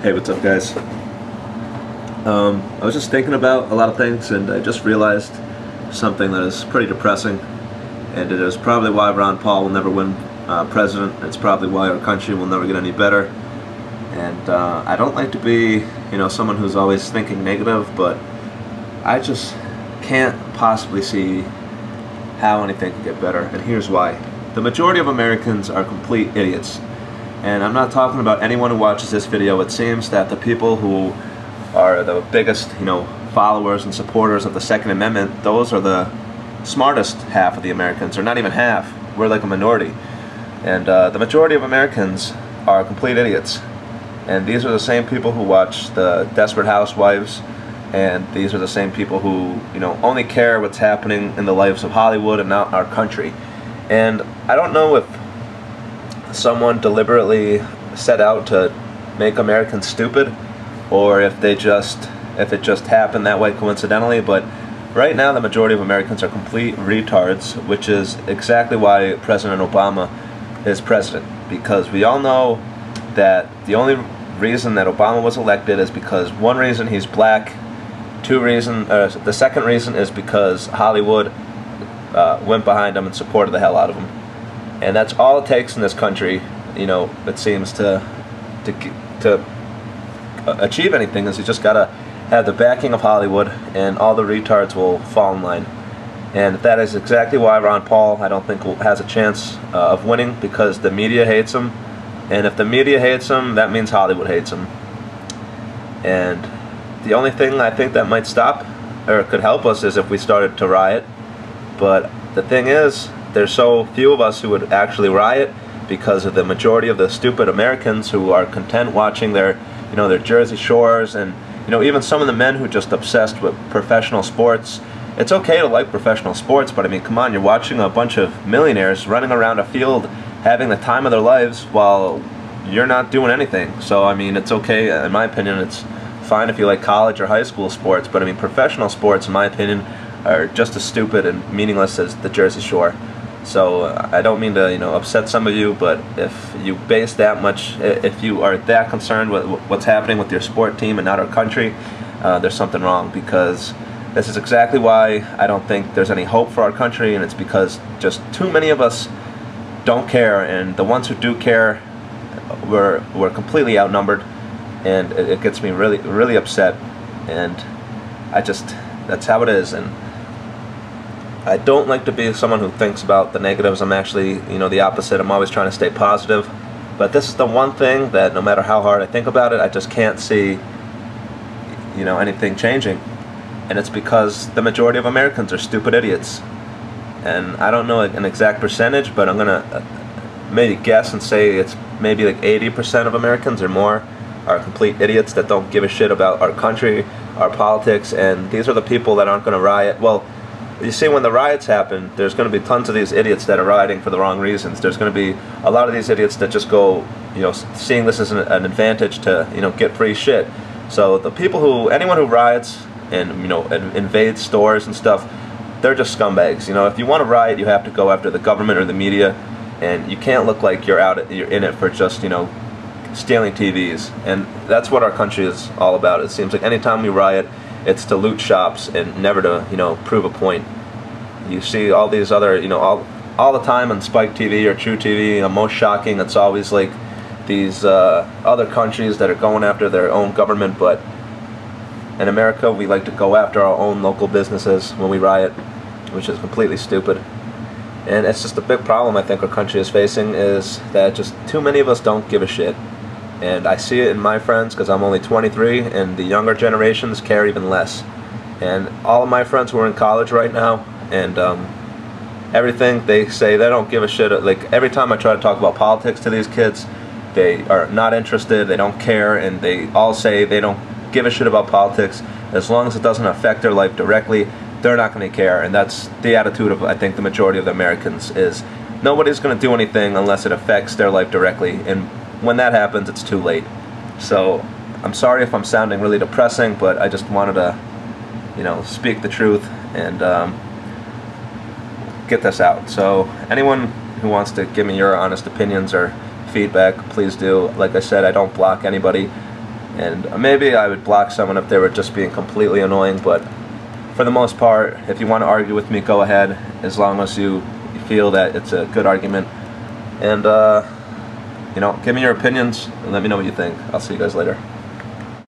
Hey, what's up, guys? I was just thinking about a lot of things, and I just realized something that is pretty depressing, and it is probably why Ron Paul will never win president. It's probably why our country will never get any better. And I don't like to be, someone who's always thinking negative, but I just can't possibly see how anything can get better, and here's why. The majority of Americans are complete idiots. And I'm not talking about anyone who watches this video. It seems that the people who are the biggest, followers and supporters of the Second Amendment, those are the smartest half of the Americans, or not even half. We're like a minority. And the majority of Americans are complete idiots. And these are the same people who watch the Desperate Housewives, and these are the same people who, only care what's happening in the lives of Hollywood and not our country. And I don't know if someone deliberately set out to make Americans stupid, or if it just happened that way coincidentally. But right now the majority of Americans are complete retards, which is exactly why President Obama is president, because we all know that the only reason that Obama was elected is because, one reason, he's black. The second reason is because Hollywood went behind him and supported the hell out of him. And that's all it takes in this country, it seems, to achieve anything. Is you just gotta have the backing of Hollywood, and all the retards will fall in line. And that is exactly why Ron Paul, I don't think, has a chance of winning, because the media hates him. And if the media hates him, that means Hollywood hates him. And the only thing I think that might stop, or could help us, is if we started to riot. But the thing is, there's so few of us who would actually riot, because of the majority of the stupid Americans who are content watching their Jersey Shores, and even some of the men who are just obsessed with professional sports. It's okay to like professional sports, but I mean, come on, you're watching a bunch of millionaires running around a field having the time of their lives while you're not doing anything. So I mean, it's okay, in my opinion. It's fine if you like college or high school sports, but I mean, professional sports, in my opinion, are just as stupid and meaningless as the Jersey Shore. So I don't mean to, upset some of you, but if you base that much, if you are that concerned with what's happening with your sport team and not our country, there's something wrong, because this is exactly why I don't think there's any hope for our country, and it's because just too many of us don't care, and the ones who do care, we're completely outnumbered, and it gets me really, really upset, and that's how it is. And I don't like to be someone who thinks about the negatives. I'm actually, the opposite. I'm always trying to stay positive. But this is the one thing that, no matter how hard I think about it, I just can't see, anything changing. And it's because the majority of Americans are stupid idiots. And I don't know an exact percentage, but I'm gonna maybe guess and say it's maybe like 80% of Americans or more are complete idiots that don't give a shit about our country, our politics, and these are the people that aren't gonna riot. Well, you see, when the riots happen, there's going to be tons of these idiots that are rioting for the wrong reasons. There's going to be a lot of these idiots that just go, seeing this as an advantage to, get free shit. So the people anyone who riots and, invades stores and stuff, they're just scumbags. If you want to riot, you have to go after the government or the media, and you can't look like you're in it for just, stealing TVs. And that's what our country is all about. It seems like anytime we riot, it's to loot shops and never to, prove a point. You see all these other, all the time on Spike TV or True TV, most shocking, it's always like these other countries that are going after their own government, but in America we like to go after our own local businesses when we riot, which is completely stupid. And it's just a big problem I think our country is facing, is that just too many of us don't give a shit. And I see it in my friends, because I'm only 23, and the younger generations care even less. And all of my friends who are in college right now, and everything, they say they don't give a shit. Like, every time I try to talk about politics to these kids, they are not interested, they don't care, and they all say they don't give a shit about politics. As long as it doesn't affect their life directly, they're not going to care. And that's the attitude of, I think, the majority of the Americans, is nobody's going to do anything unless it affects their life directly. And when that happens, it's too late. So I'm sorry if I'm sounding really depressing, but I just wanted to, speak the truth and get this out. So anyone who wants to give me your honest opinions or feedback, please do. Like I said, I don't block anybody, And maybe I would block someone if they were just being completely annoying, but for the most part, if you want to argue with me, go ahead, as long as you feel that it's a good argument. And, you know, give me your opinions and let me know what you think. I'll see you guys later.